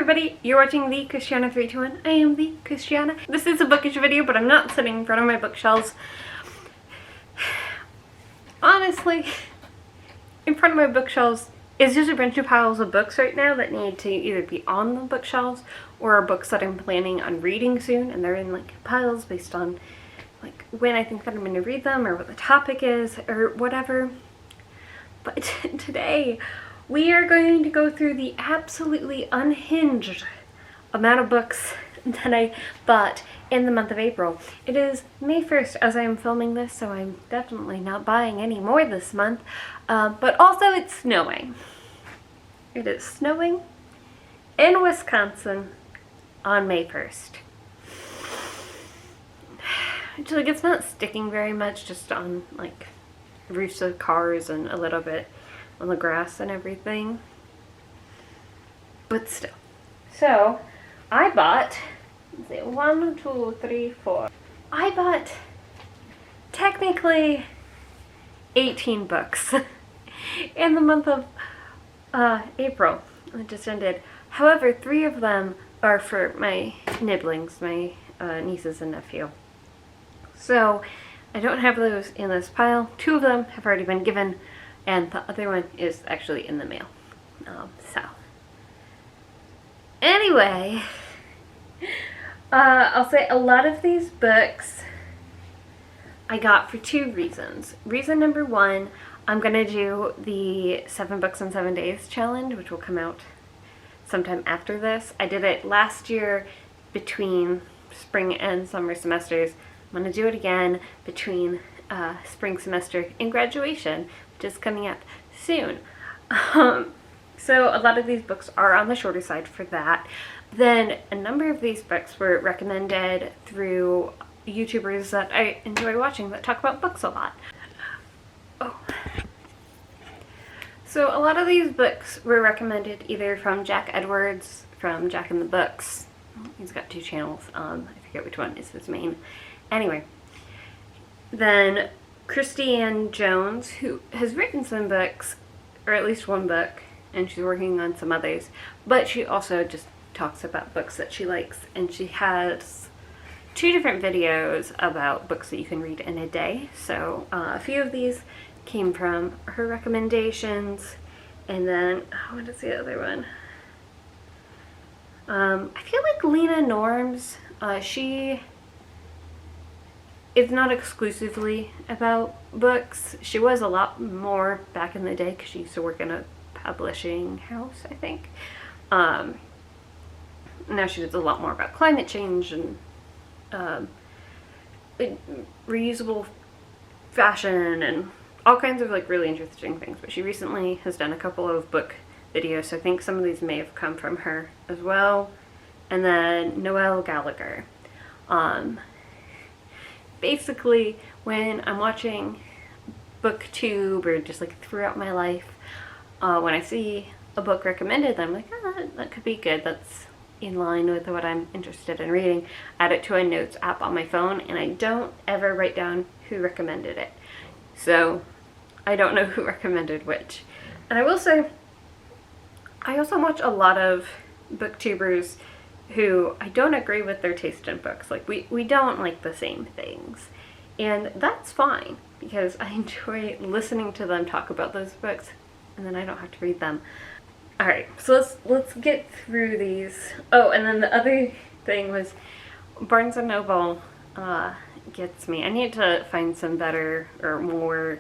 everybody, you're watching the Christiana 321. I am the Christiana. This is a bookish video, but I'm not sitting in front of my bookshelves. Honestly, in front of my bookshelves is just a bunch of piles of books right now that need to either be on the bookshelves or are books that I'm planning on reading soon, and they're in like piles based on like when I think that I'm going to read them or what the topic is or whatever. But today we are going to go through the absolutely unhinged amount of books that I bought in the month of April. It is May 1st as I am filming this, so I'm definitely not buying any more this month. But also it's snowing. It is snowing in Wisconsin on May 1st. Like, it's not sticking very much, just on like roofs of cars and a little bit on the grass and everything, but still. So I bought, let's see, 1, 2, 3, 4. I bought technically 18 books in the month of April. It just ended. However, 3 of them are for my nibblings, my nieces and nephew. So I don't have those in this pile. 2 of them have already been given, and the other one is actually in the mail. So anyway, I'll say a lot of these books I got for 2 reasons. Reason number 1, I'm gonna do the 7 books in 7 days challenge, which will come out sometime after this. I did it last year between spring and summer semesters. I'm going to do it again between spring semester and graduation, which is coming up soon. So a lot of these books are on the shorter side for that. Then a number of these books were recommended through YouTubers that I enjoy watching that talk about books a lot. Oh. So a lot of these books were recommended either from Jack Edwards, from Jack in the Books. He's got 2 channels. I forget which one is his main. Anyway, then Christiane Jones, who has written some books, or at least 1 book, and she's working on some others, but she also just talks about books that she likes, and she has 2 different videos about books that you can read in a day. So a few of these came from her recommendations, and then, what is the other one? I feel like Lena Norms, she it's not exclusively about books. She was a lot more back in the day because she used to work in a publishing house, I think. Now she does a lot more about climate change and reusable fashion and all kinds of like really interesting things. But she recently has done a couple of book videos, so I think some of these may have come from her as well. And then Noelle Gallagher. Basically, when I'm watching BookTube or just like throughout my life, when I see a book recommended, I'm like, oh, that could be good. That's in line with what I'm interested in reading. Add it to a notes app on my phone, and I don't ever write down who recommended it. So I don't know who recommended which. And I will say, I also watch a lot of booktubers who I don't agree with their taste in books. Like, we don't like the same things. And that's fine, because I enjoy listening to them talk about those books, and then I don't have to read them. Alright, so let's get through these. Oh, and then the other thing was Barnes & Noble gets me. I need to find some better or more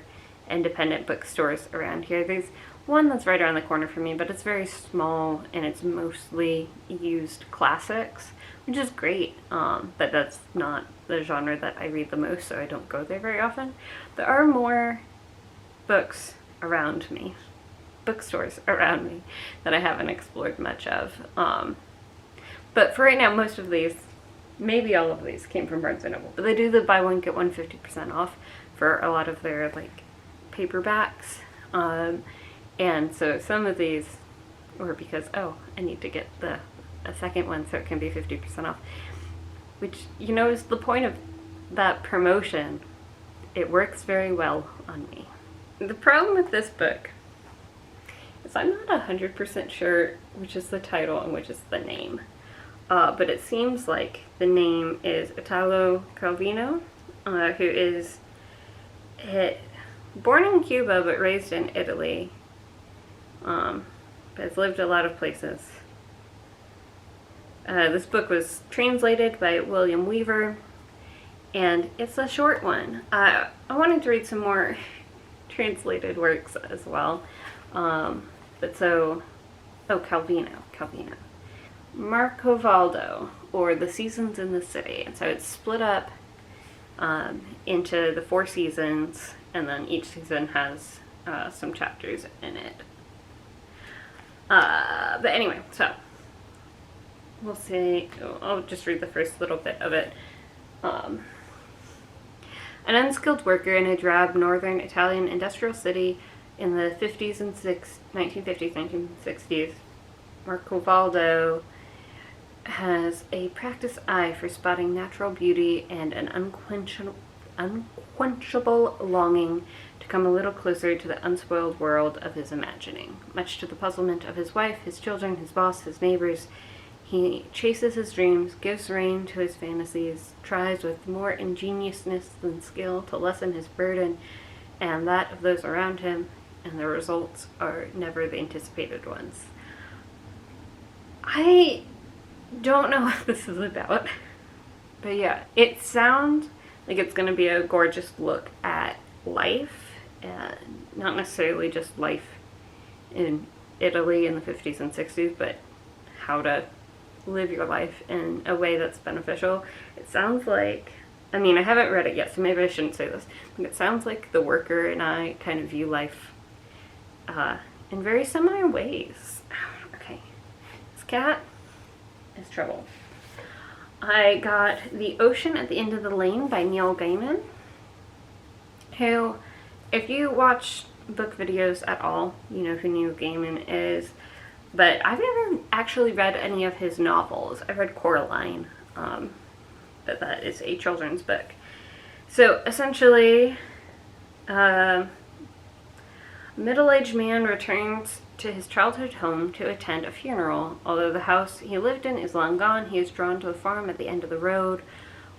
independent bookstores around here. There's one that's right around the corner from me, but it's very small and it's mostly used classics, which is great, but that's not the genre that I read the most, so I don't go there very often. There are more books around me, bookstores around me, that I haven't explored much of. But for right now, most of these, maybe all of these, came from Barnes & Noble. But they do the buy one get one 50% off for a lot of their like paperbacks. And so some of these were because, oh, I need to get a second one so it can be 50% off. Which, you know, is the point of that promotion. It works very well on me. The problem with this book because I'm not 100% sure which is the title and which is the name. But it seems like the name is Italo Calvino, who is born in Cuba but raised in Italy, but has lived a lot of places. This book was translated by William Weaver, and it's a short one. I wanted to read some more translated works as well. Calvino. Marcovaldo, or The Seasons in the City. And so it's split up into the 4 seasons, and then each season has some chapters in it. But anyway, so we'll see. I'll just read the first little bit of it. An unskilled worker in a drab northern Italian industrial city in the 1950s, 1960s, Marcovaldo has a practiced eye for spotting natural beauty and an unquenchable longing to come a little closer to the unspoiled world of his imagining. Much to the puzzlement of his wife, his children, his boss, his neighbors, he chases his dreams, gives rein to his fantasies, tries with more ingeniousness than skill to lessen his burden and that of those around him, and the results are never the anticipated ones. I don't know what this is about, but yeah, it sounds like it's going to be a gorgeous look at life, and not necessarily just life in Italy in the 50s and 60s, but how to live your life in a way that's beneficial. It sounds like, I mean, I haven't read it yet, so maybe I shouldn't say this, but it sounds like the worker and I kind of view life in very similar ways. Okay, this cat is trouble. I got The Ocean at the End of the Lane by Neil Gaiman, who, if you watch book videos at all, you know who Neil Gaiman is, but I've never actually read any of his novels. I've read Coraline, but that is a children's book. So essentially, a middle-aged man returns to his childhood home to attend a funeral. Although the house he lived in is long gone, he is drawn to a farm at the end of the road,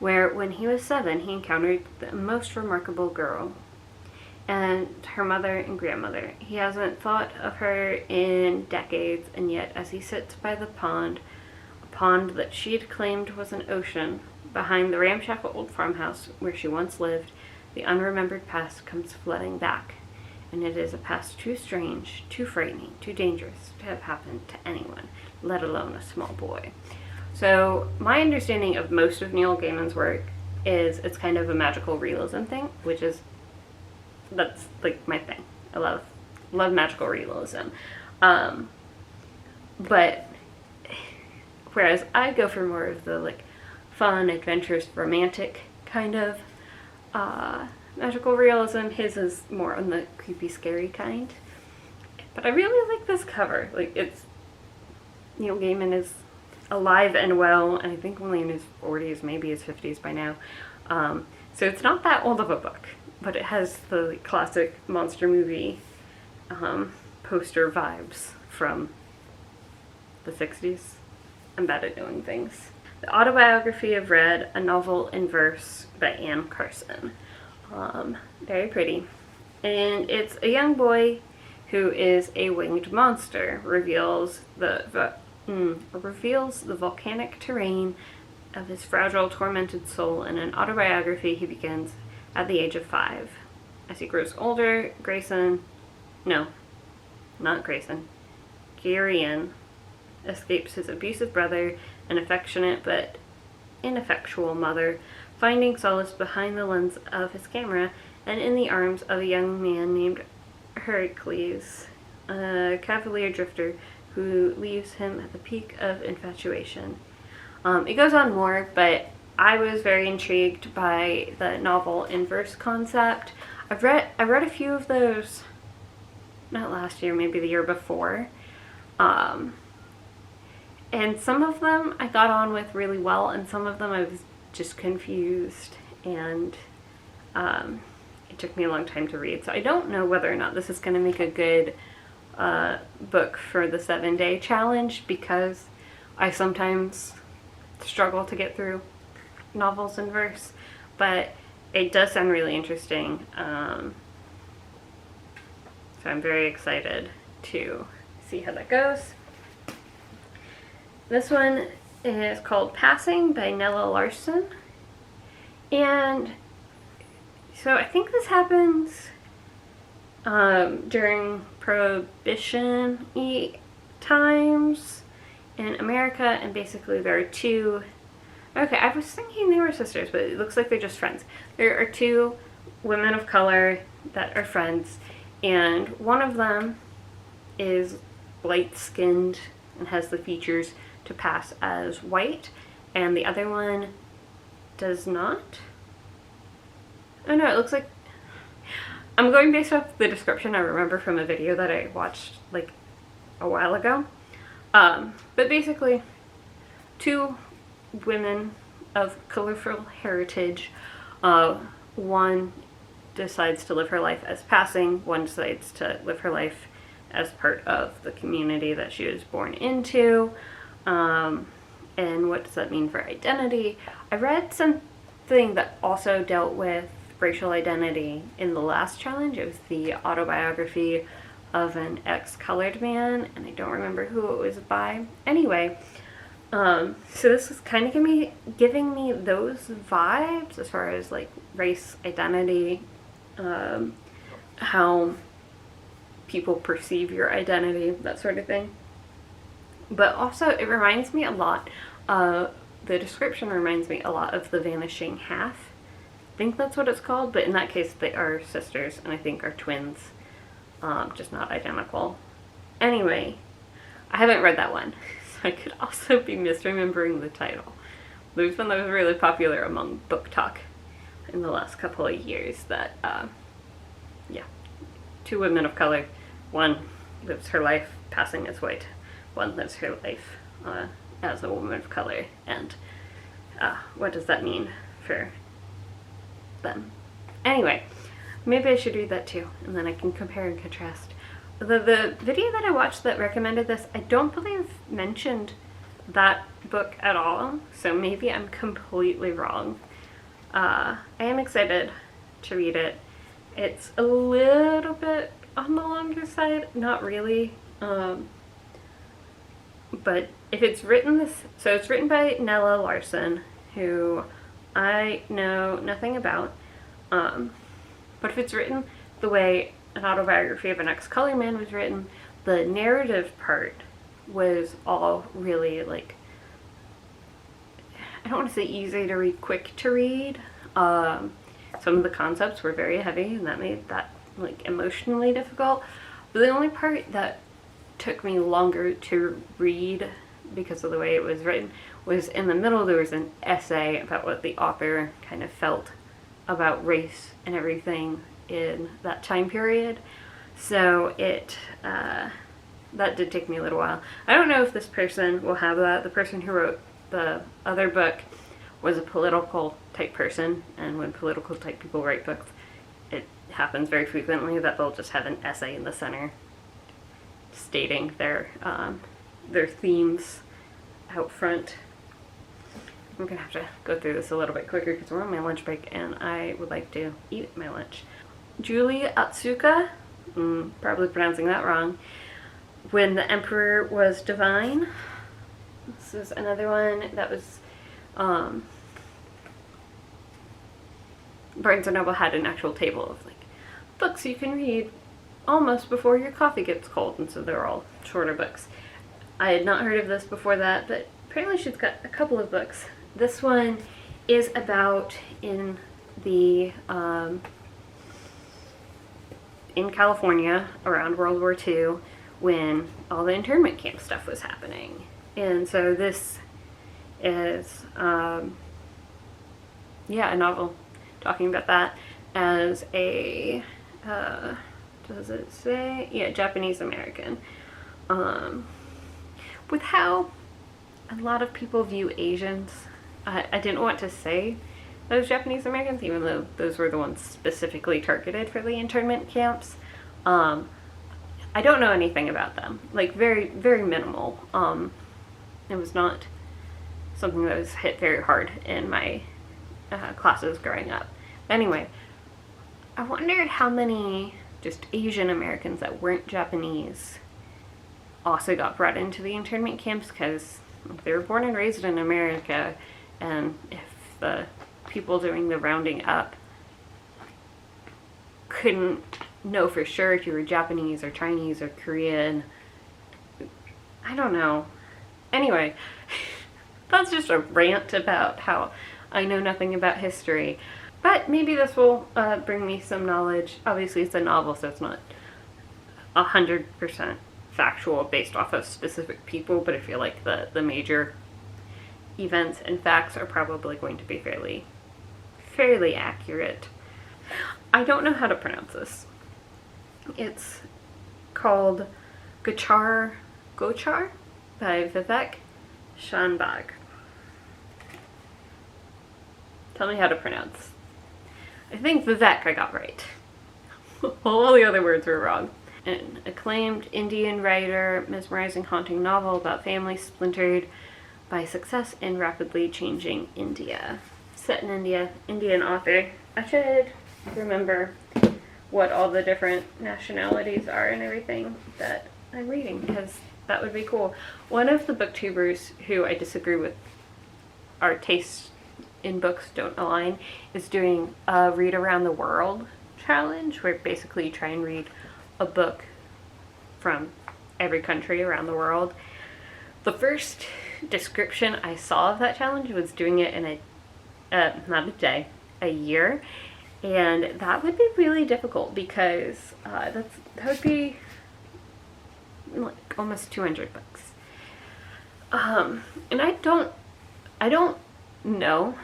where when he was 7, he encountered the most remarkable girl and her mother and grandmother. He hasn't thought of her in decades, and yet as he sits by the pond, a pond that she had claimed was an ocean, behind the ramshackle old farmhouse where she once lived, the unremembered past comes flooding back. And it is a past too strange, too frightening, too dangerous to have happened to anyone, let alone a small boy. So my understanding of most of Neil Gaiman's work is it's kind of a magical realism thing, that's like my thing. I love magical realism. But whereas I go for more of the like fun, adventurous, romantic kind of magical realism, his is more on the creepy, scary kind. But I really like this cover. Like, it's Neil Gaiman is alive and well, and I think only in his 40s, maybe his 50s by now. So it's not that old of a book, but it has the classic monster movie poster vibes from the 60s. I'm bad at knowing things. The Autobiography of Red, a novel in verse by Anne Carson. Very pretty. And it's a young boy who is a winged monster, reveals the volcanic terrain of his fragile, tormented soul in an autobiography he begins at the age of 5. As he grows older, Garion escapes his abusive brother, an affectionate but ineffectual mother, finding solace behind the lens of his camera and in the arms of a young man named Heracles, a cavalier drifter who leaves him at the peak of infatuation. It goes on more, but I was very intrigued by the novel in verse concept. I read a few of those, not last year, maybe the year before. And some of them I got on with really well, and some of them I was just confused, and it took me a long time to read. So I don't know whether or not this is going to make a good book for the 7-day challenge, because I sometimes struggle to get through novels in verse, but it does sound really interesting. So I'm very excited to see how that goes. This one is called Passing by Nella Larson. And so I think this happens during Prohibition-y times in America, and basically there are two, okay, I was thinking they were sisters, but it looks like they're just friends. There are two women of color that are friends, and one of them is light-skinned and has the features to pass as white, and the other one does not. Oh no, it looks like, I'm going based off the description I remember from a video that I watched like a while ago. But basically, two women of colorful heritage. One decides to live her life as passing, one decides to live her life as part of the community that she was born into. And what does that mean for identity? I read something that also dealt with racial identity in the last challenge. It was the autobiography of an ex-colored man, and I don't remember who it was by. Anyway, so this is kind of giving me those vibes as far as like race identity, how people perceive your identity, that sort of thing. But also it reminds me a lot, the description reminds me a lot of The Vanishing Half. I think that's what it's called, but in that case they are sisters and I think are twins, just not identical. Anyway, I haven't read that one, so I could also be misremembering the title. There's one that was really popular among book talk in the last couple of years that, yeah, two women of color, one lives her life passing as white, one lives her life as a woman of color, and what does that mean for them? Anyway, maybe I should read that too, and then I can compare and contrast. The video that I watched that recommended this, I don't believe mentioned that book at all, so maybe I'm completely wrong. I am excited to read it. It's a little bit on the longer side, not really, but if it's written so it's written by Nella Larson, who I know nothing about, but if it's written the way an autobiography of an ex-color man was written, the narrative part was all really, like, I don't want to say easy to read, quick to read. Some of the concepts were very heavy, and that made that like emotionally difficult. But the only part that took me longer to read because of the way it was written was in the middle. There was an essay about what the author kind of felt about race and everything in that time period. So that did take me a little while. I don't know if this person will have that. The person who wrote the other book was a political type person, and when political type people write books, it happens very frequently that they'll just have an essay in the center stating their themes out front. I'm gonna have to go through this a little bit quicker because we're on my lunch break and I would like to eat my lunch. Julie Otsuka, probably pronouncing that wrong, When the Emperor Was Divine. This is another one that was, Barnes & Noble had an actual table of like books you can read almost before your coffee gets cold, and so they're all shorter books. I had not heard of this before that, but apparently she's got a couple of books. This one is about in California around World War II when all the internment camp stuff was happening. And so this is, yeah, a novel talking about that as a, does it say? Yeah, Japanese American. With how a lot of people view Asians, I didn't want to say those Japanese Americans, even though those were the ones specifically targeted for the internment camps. I don't know anything about them. Like, very, very minimal. It was not something that was hit very hard in my classes growing up. Anyway, I wondered how many just Asian Americans that weren't Japanese also got brought into the internment camps, because they were born and raised in America, and if the people doing the rounding up couldn't know for sure if you were Japanese or Chinese or Korean, I don't know. Anyway, that's just a rant about how I know nothing about history. But maybe this will bring me some knowledge. Obviously it's a novel, so it's not 100% factual based off of specific people, but I feel like the major events and facts are probably going to be fairly accurate. I don't know how to pronounce this. It's called Gochar by Vivek Shanbag. Tell me how to pronounce. I think Vivek I got right. All the other words were wrong. An acclaimed Indian writer, mesmerizing, haunting novel about families splintered by success in rapidly changing India. Set in India, Indian author. I should remember what all the different nationalities are and everything that I'm reading, because that would be cool. One of the booktubers who I disagree with, our tastes in books don't align, is doing a read around the world challenge, where basically you try and read a book from every country around the world. The first description I saw of that challenge was doing it in not a day, a year, and that would be really difficult, because that would be like almost 200 books. And I don't know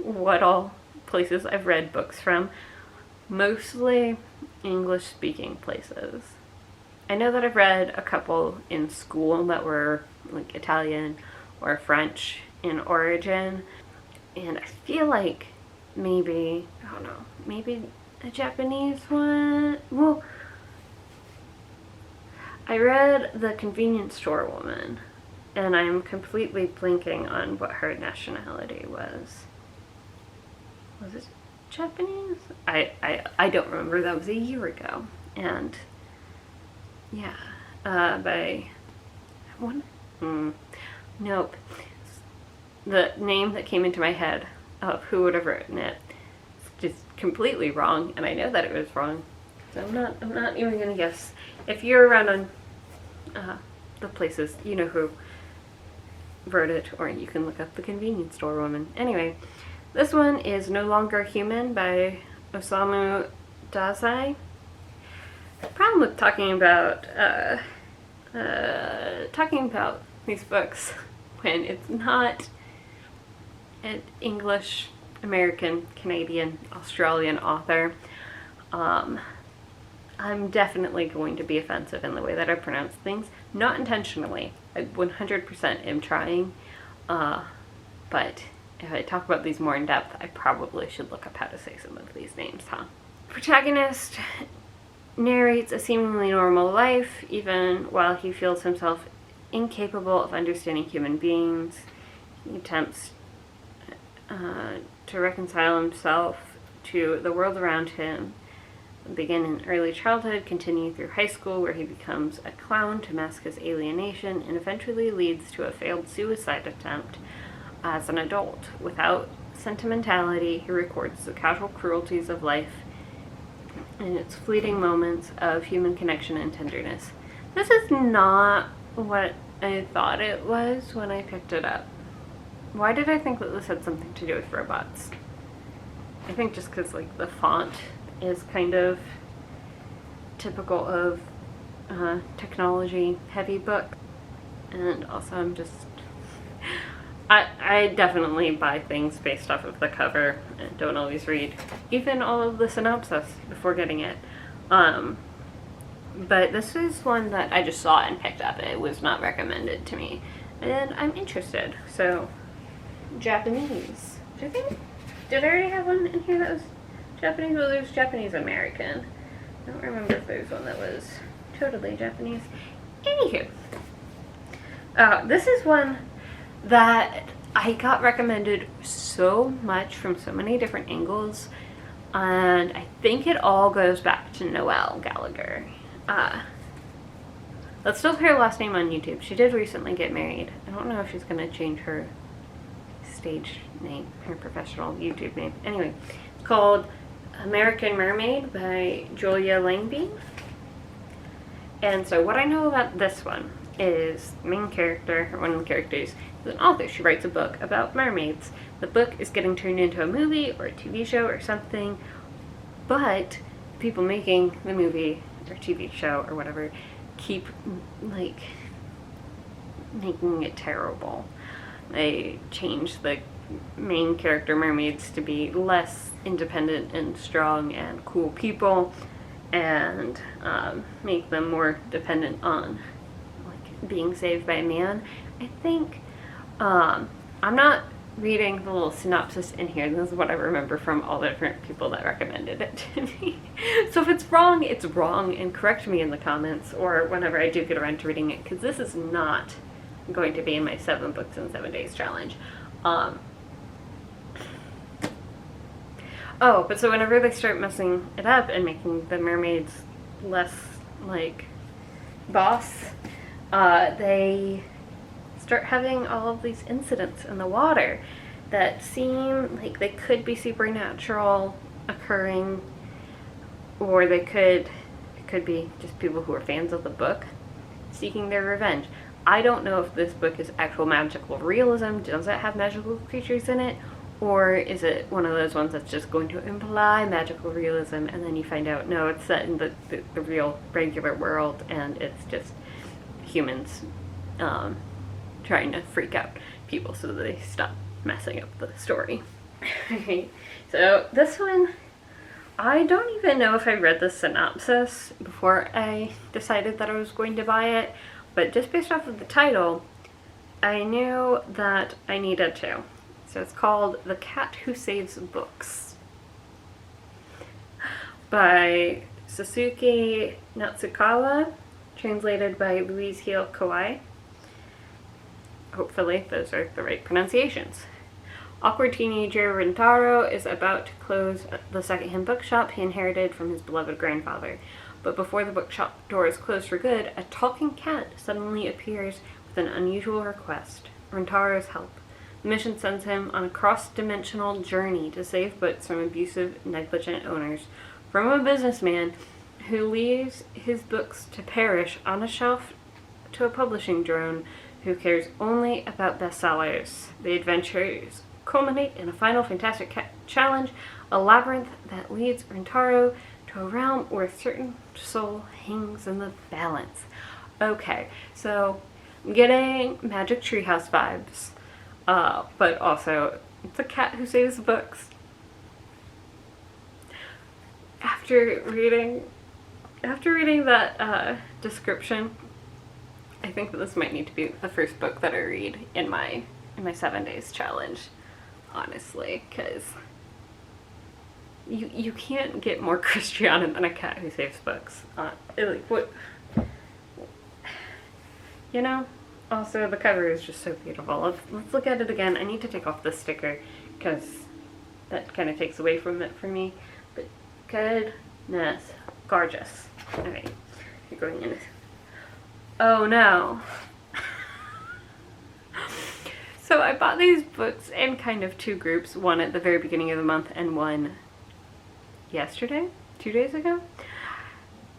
what all places I've read books from. Mostly English-speaking places. I know that I've read a couple in school that were like Italian or French in origin, and I feel like maybe, I don't know, maybe a Japanese one. Well, I read The Convenience Store Woman, and I'm completely blanking on what her nationality was. Was it Japanese? I don't remember. That was a year ago. And yeah, by one. Nope. The name that came into my head of who would have written it is just completely wrong, and I know that it was wrong. So I'm not even gonna guess. If you're around on the places, you know who wrote it, or you can look up The Convenience Store Woman. Anyway, this one is No Longer Human by Osamu Dazai. The problem with talking about these books when it's not an English, American, Canadian, Australian author, I'm definitely going to be offensive in the way that I pronounce things. Not intentionally. I 100% am trying, but if I talk about these more in depth, I probably should look up how to say some of these names, huh? Protagonist narrates a seemingly normal life, even while he feels himself incapable of understanding human beings. He attempts to reconcile himself to the world around him, begin in early childhood, continue through high school, where he becomes a clown to mask his alienation, and eventually leads to a failed suicide attempt as an adult. Without sentimentality, he records the casual cruelties of life and its fleeting moments of human connection and tenderness. This is not what I thought it was when I picked it up. Why did I think that this had something to do with robots? I think just because like the font is kind of typical of technology heavy book, and also I'm just I definitely buy things based off of the cover and don't always read even all of the synopsis before getting it. But this is one that I just saw and picked up. It was not recommended to me, and I'm interested. So, Japanese. Did I already have one in here that was Japanese? Well, there's Japanese American. I don't remember if there was one that was totally Japanese. Anywho, this is one that I got recommended so much from so many different angles, and I think it all goes back to Noelle Gallagher. That's still her last name on YouTube. She did recently get married. I don't know if she's gonna change her stage name, her professional YouTube name. Anyway, it's called American Mermaid by Julia Langby. And so what I know about this one is the main character, or one of the characters, is an author. She writes a book about mermaids. The book is getting turned into a movie or a TV show or something, but people making the movie or TV show or whatever keep, like, making it terrible. They change the main character mermaids to be less independent and strong and cool people, and make them more dependent on, like, being saved by a man. I think, I'm not reading the little synopsis in here. This is what I remember from all the different people that recommended it to me. So if it's wrong, and correct me in the comments or whenever I do get around to reading it, because this is not going to be in my 7 books in 7 days challenge. Oh, but so whenever they start messing it up and making the mermaids less, like, boss, they start having all of these incidents in the water that seem like they could be supernatural occurring, or it could be just people who are fans of the book seeking their revenge. I don't know if this book is actual magical realism. Does it have magical creatures in it? Or is it one of those ones that's just going to imply magical realism, and then you find out, no, it's set in the real, regular world, and it's just humans trying to freak out people so that they stop messing up the story. Okay, so this one, I don't even know if I read the synopsis before I decided that I was going to buy it, but just based off of the title, I knew that I needed to. So it's called The Cat Who Saves Books by Sasuke Natsukawa, translated by Louise Heel Kawai. Hopefully those are the right pronunciations. Awkward teenager Rintaro is about to close the secondhand bookshop he inherited from his beloved grandfather. But before the bookshop doors close for good, a talking cat suddenly appears with an unusual request: Rintaro's help. The mission sends him on a cross-dimensional journey to save books from abusive, negligent owners, from a businessman who leaves his books to perish on a shelf to a publishing drone who cares only about bestsellers. The adventures culminate in a final fantastic challenge, a labyrinth that leads Rintaro to a realm where a certain soul hangs in the balance. Okay, so I'm getting Magic Treehouse vibes. But also, it's a cat who saves books. After reading that description, I think that this might need to be the first book that I read in my 7 days challenge, honestly, because you can't get more Christiana than a cat who saves books. Like, what, you know? Also, the cover is just so beautiful. Let's look at it again. I need to take off this sticker because that kind of takes away from it for me. But goodness, gorgeous. Alright, you're going in. Oh no. So I bought these books in kind of 2 groups. One at the very beginning of the month and one yesterday? 2 days ago?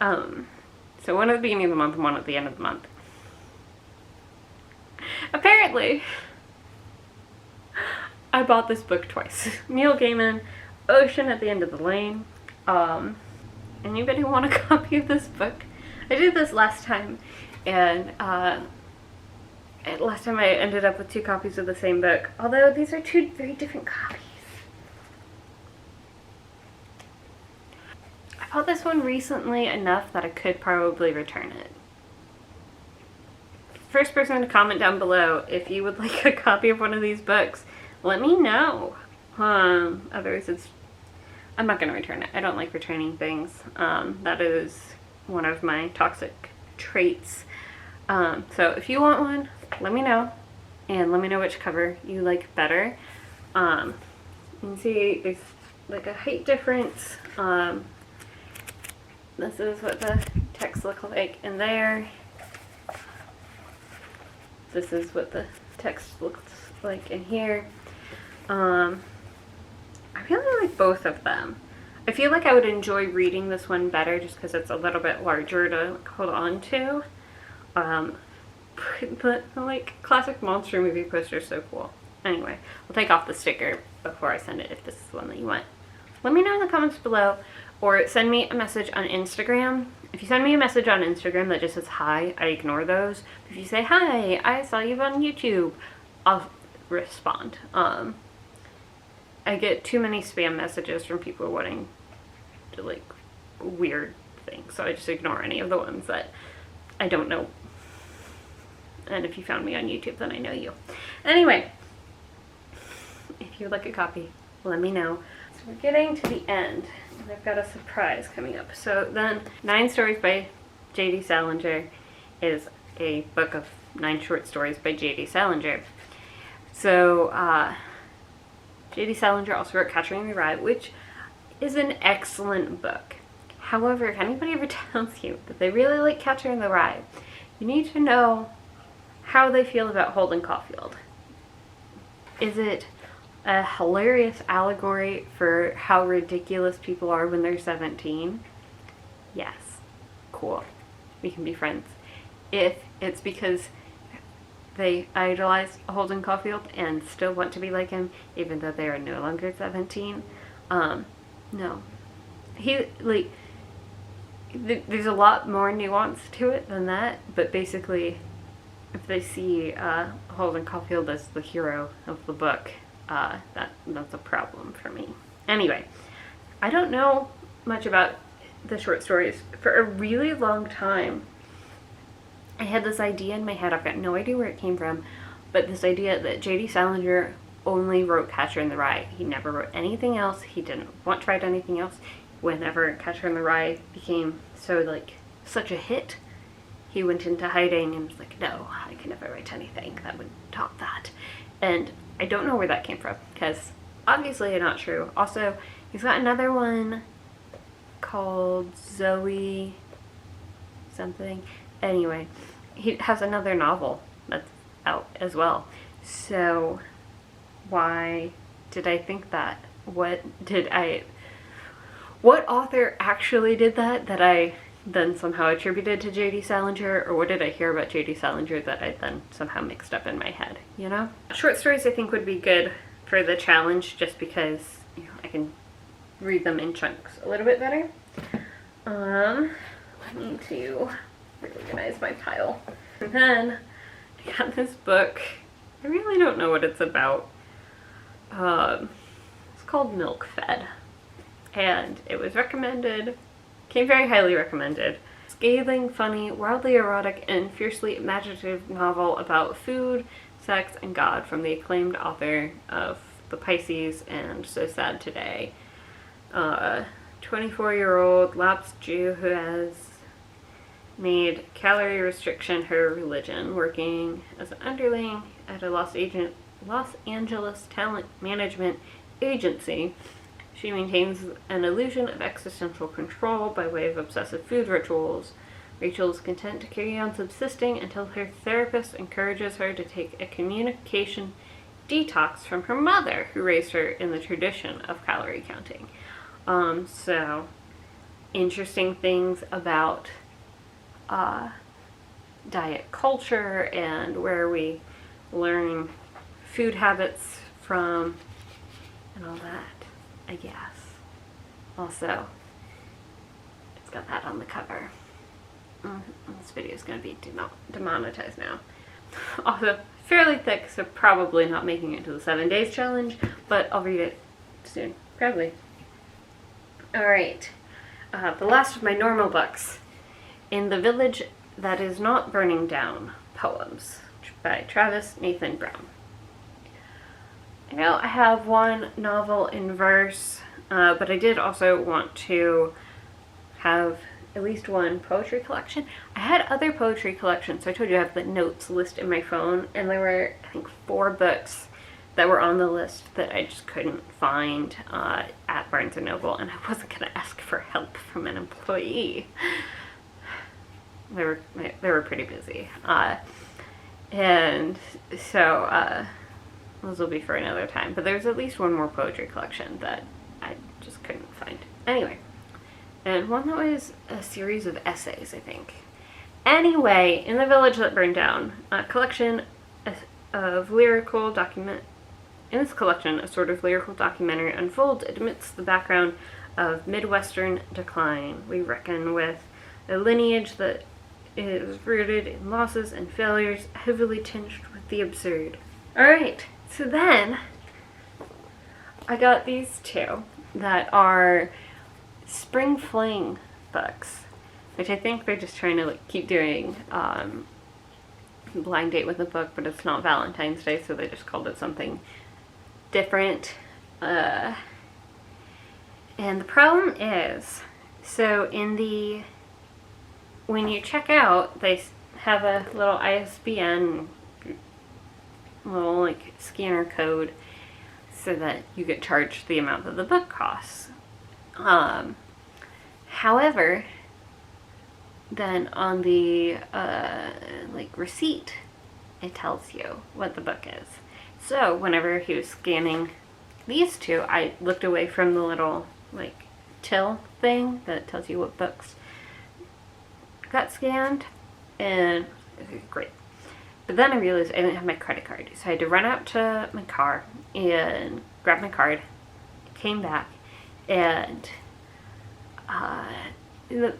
So one at the beginning of the month and one at the end of the month. Apparently, I bought this book twice. Neil Gaiman, Ocean at the End of the Lane. Anybody want a copy of this book? I did this last time, and last time I ended up with 2 copies of the same book, although these are 2 very different copies. I bought this one recently enough that I could probably return it. First person to comment down below if you would like a copy of one of these books, let me know. Otherwise I'm not going to return it. I don't like returning things. That is one of my toxic traits. So if you want one, let me know, and let me know which cover you like better. You can see there's like a height difference. This is what the text looks like in there. This is what the text looks like in here. I really like both of them. I feel like I would enjoy reading this one better just because it's a little bit larger to hold on to. The like classic monster movie poster is so cool. Anyway, I'll take off the sticker before I send it if this is the one that you want. Let me know in the comments below, or send me a message on Instagram. If you send me a message on Instagram that just says hi, I ignore those. If you say, hi, I saw you on YouTube, I'll respond. I get too many spam messages from people wanting to like weird things, so I just ignore any of the ones that I don't know. And if you found me on YouTube, then I know you. Anyway, if you'd like a copy, let me know. So we're getting to the end, and I've got a surprise coming up. So then, 9 Stories by J.D. Salinger is a book of 9 short stories by J.D. Salinger. So, J.D. Salinger also wrote Catcher in the Rye, which is an excellent book. However, if anybody ever tells you that they really like Catcher in the Rye, you need to know how they feel about Holden Caulfield. Is it a hilarious allegory for how ridiculous people are when they're 17? Yes. Cool. We can be friends. If it's because they idolize Holden Caulfield and still want to be like him, even though they are no longer 17, no. There's a lot more nuance to it than that, but basically, if they see Holden Caulfield as the hero of the book, that's a problem for me. Anyway, I don't know much about the short stories. For a really long time, I had this idea in my head, I've got no idea where it came from, but this idea that J.D. Salinger only wrote Catcher in the Rye. He never wrote anything else. He didn't want to write anything else. Whenever Catcher in the Rye became such a hit, he went into hiding and was like, no, I can never write anything that would top that. And I don't know where that came from, because obviously not true. Also, he's got another one called Zoe something. Anyway, he has another novel that's out as well. So why did I think that? What author actually did that I then somehow attributed to J.D. Salinger, or what did I hear about J.D. Salinger that I then somehow mixed up in my head, you know? Short stories I think would be good for the challenge just because, you know, I can read them in chunks a little bit better. I need to reorganize my pile. And then I got this book. I really don't know what it's about. It's called Milk Fed. And it was recommended, came very highly recommended. Scathing, funny, wildly erotic, and fiercely imaginative novel about food, sex, and God from the acclaimed author of The Pisces and So Sad Today. 24-year-old lapsed Jew who has made calorie restriction her religion, working as an underling at a Los Angeles talent management agency. She maintains an illusion of existential control by way of obsessive food rituals. Rachel is content to carry on subsisting until her therapist encourages her to take a communication detox from her mother, who raised her in the tradition of calorie counting. So, interesting things about diet culture and where we learn food habits from and all that, I guess. Also, it's got that on the cover. This video is going to be demonetized now. Also, fairly thick, so probably not making it to the 7 days challenge, but I'll read it soon, probably. Alright, the last of my normal books. In the Village That Is Not Burning Down, Poems, by Travis Nathan Brown. I know I have one novel in verse, but I did also want to have at least one poetry collection. I had other poetry collections, so I told you I have the notes list in my phone, and there were, I think, 4 books that were on the list that I just couldn't find at Barnes & Noble, and I wasn't going to ask for help from an employee. They were pretty busy. And so those will be for another time. But there's at least one more poetry collection that I just couldn't find. Anyway, and one that was a series of essays, I think. Anyway, In the Village That Burned Down, a collection of lyrical document. In this collection, a sort of lyrical documentary unfolds amidst the background of Midwestern decline. We reckon with a lineage that is rooted in losses and failures, heavily tinged with the absurd. Alright, so then I got these 2 that are Spring Fling books, which I think they're just trying to like keep doing blind date with a book, but it's not Valentine's Day, so they just called it something different. And the problem is, so when you check out, they have a little ISBN, little like scanner code, so that you get charged the amount that the book costs. However, then on the like receipt, it tells you what the book is. So whenever he was scanning these 2, I looked away from the little like till thing that tells you what books got scanned, and great. But then I realized I didn't have my credit card, so I had to run out to my car and grab my card, came back, and the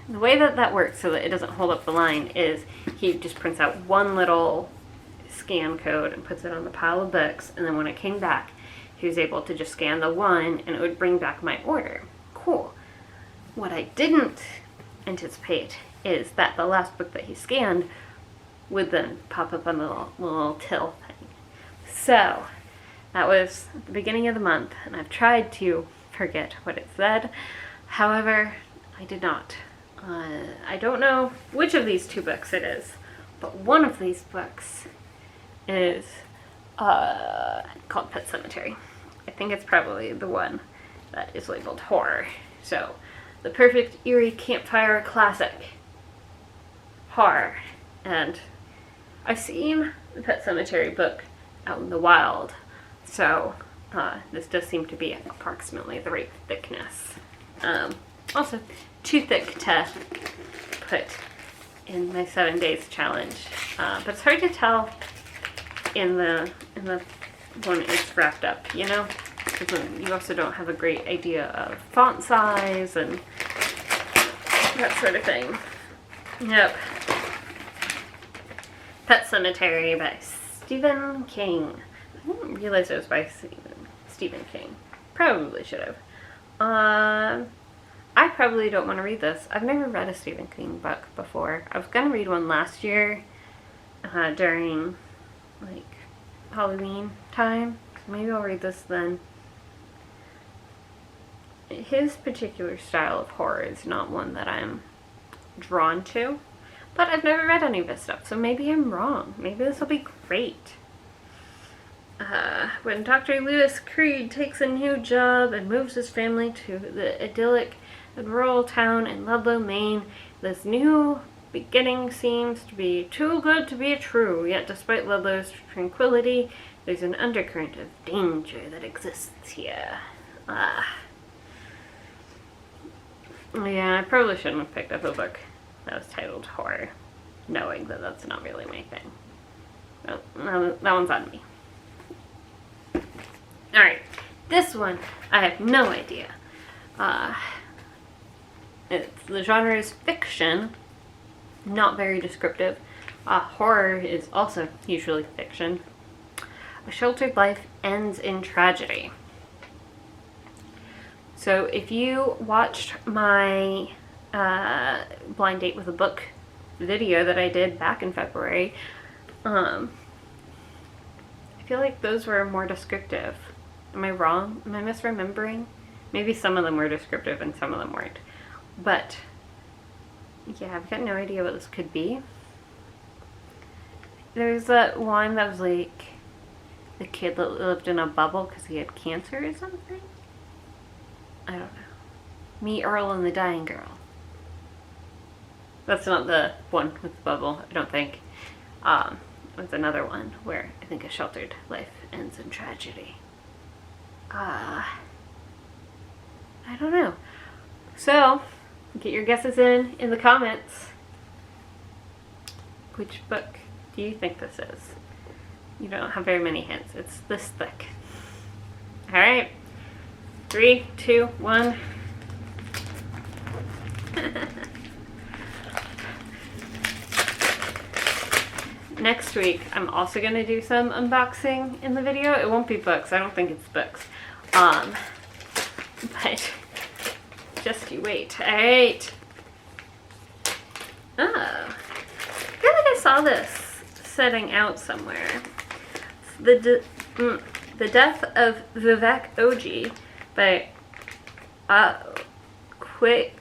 way that works so that it doesn't hold up the line is he just prints out one little scan code and puts it on the pile of books, and then when I came back, he was able to just scan the one and it would bring back my order. Cool. What I didn't anticipate is that the last book that he scanned would then pop up on the little till thing. So that was at the beginning of the month, and I've tried to forget what it said. However, I did not. I don't know which of these 2 books it is, but one of these books is called Pet Sematary. I think it's probably the one that is labeled horror. So, the perfect eerie campfire classic. Horror. And I've seen the Pet Sematary book out in the wild, so this does seem to be approximately the right thickness. Also, too thick to put in my 7 days challenge, but it's hard to tell in the when it's wrapped up, you know, because you also don't have a great idea of font size and that sort of thing. Yep. Pet Sematary by Stephen King. I didn't realize it was by Stephen King. Probably should have. I probably don't want to read this. I've never read a Stephen King book before. I was going to read one last year during like Halloween time. Maybe I'll read this then. His particular style of horror is not one that I'm drawn to, but I've never read any of his stuff, so maybe I'm wrong. Maybe this will be great. When Dr. Lewis Creed takes a new job and moves his family to the idyllic and rural town in Ludlow, Maine, this new beginning seems to be too good to be true, yet despite Ludlow's tranquility, there's an undercurrent of danger that exists here. Yeah, I probably shouldn't have picked up a book that was titled horror, knowing that that's not really my thing. That one's on me. Alright, this one, I have no idea. The genre is fiction, not very descriptive. Horror is also usually fiction. A sheltered life ends in tragedy. So if you watched my blind date with a book video that I did back in February, I feel like those were more descriptive. Am I wrong? Am I misremembering? Maybe some of them were descriptive and some of them weren't. But yeah, I've got no idea what this could be. There's that one that was like the kid that lived in a bubble because he had cancer or something. I don't know. Me, Earl, and the Dying Girl. That's not the one with the bubble, I don't think. It's another one where I think a sheltered life ends in tragedy. I don't know. So, get your guesses in the comments. Which book do you think this is? You don't have very many hints. It's this thick. Alright. 3, 2, 1. Next week, I'm also going to do some unboxing in the video. It won't be books. I don't think it's books. But just you wait. Alright. Oh. I feel like I saw this setting out somewhere. The Death of Vivek Oji by Akwaeke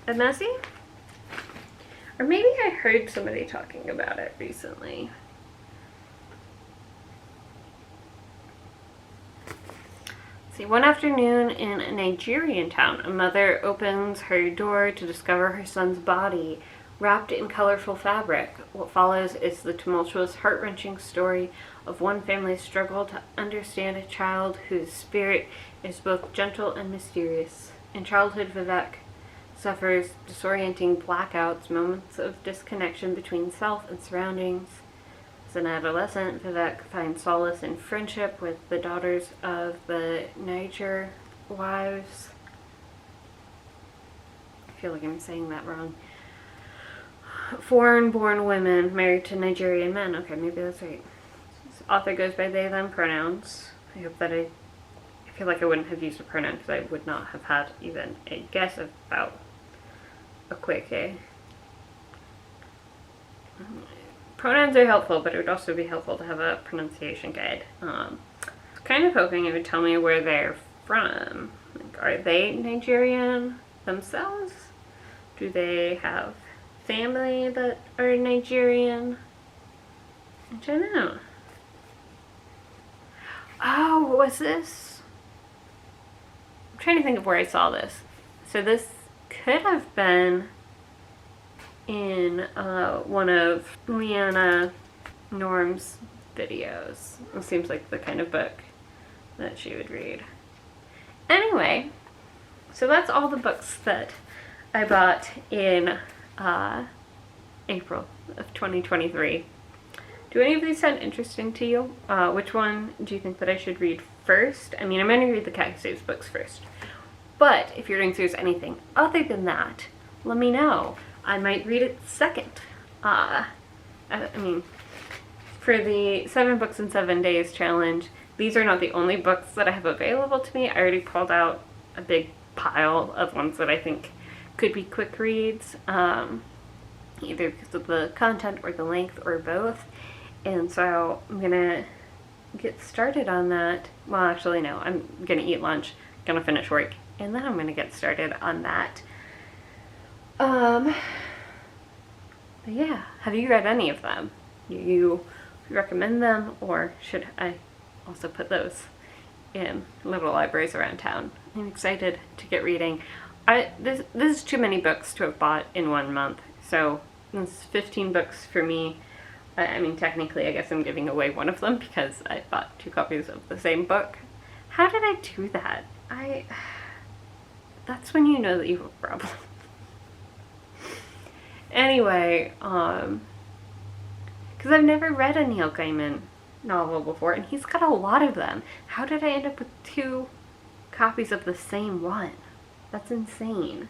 Emezi? Or maybe I heard somebody talking about it recently. See, one afternoon in a Nigerian town, a mother opens her door to discover her son's body wrapped in colorful fabric. What follows is the tumultuous, heart-wrenching story of one family's struggle to understand a child whose spirit is both gentle and mysterious. In childhood, Vivek suffers disorienting blackouts, moments of disconnection between self and surroundings. As an adolescent, Vivek finds solace in friendship with the daughters of the Niger wives. I feel like I'm saying that wrong. Foreign-born women married to Nigerian men. Okay, maybe that's right. This author goes by they, them pronouns. I hope that I feel like I wouldn't have used a pronoun because I would not have had even a guess about Akwaeke. Pronouns are helpful, but it would also be helpful to have a pronunciation guide. I was kind of hoping it would tell me where they're from. Like, are they Nigerian themselves? Do they have family that are Nigerian? I don't know. Oh, what was this? I'm trying to think of where I saw this. So this could have been in one of Leanna Norm's videos. It seems like the kind of book that she would read. Anyway, so that's all the books that I bought in April of 2023. Do any of these sound interesting to you? Which one do you think that I should read first? I mean, I'm going to read the Cat Saves books first. But if you're doing anything other than that, let me know. I might read it second. I mean, for the 7 books in 7 days challenge, these are not the only books that I have available to me. I already pulled out a big pile of ones that I think could be quick reads, either because of the content or the length or both. And so I'm gonna get started on that. Well, actually no, I'm gonna eat lunch, gonna finish work, and then I'm gonna get started on that. But yeah, have you read any of them? Do you recommend them, or should I also put those in little libraries around town? I'm excited to get reading. This is too many books to have bought in 1 month, so this is 15 books for me. I mean, technically, I guess I'm giving away one of them because I bought 2 copies of the same book. How did I do that? That's when you know that you have a problem. Anyway, because I've never read a Neil Gaiman novel before, and he's got a lot of them. How did I end up with 2 copies of the same one? That's insane.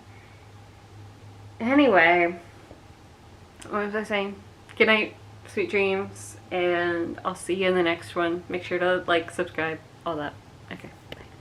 Anyway, what was I saying? Good night, sweet dreams, and I'll see you in the next one. Make sure to like, subscribe, all that. Okay.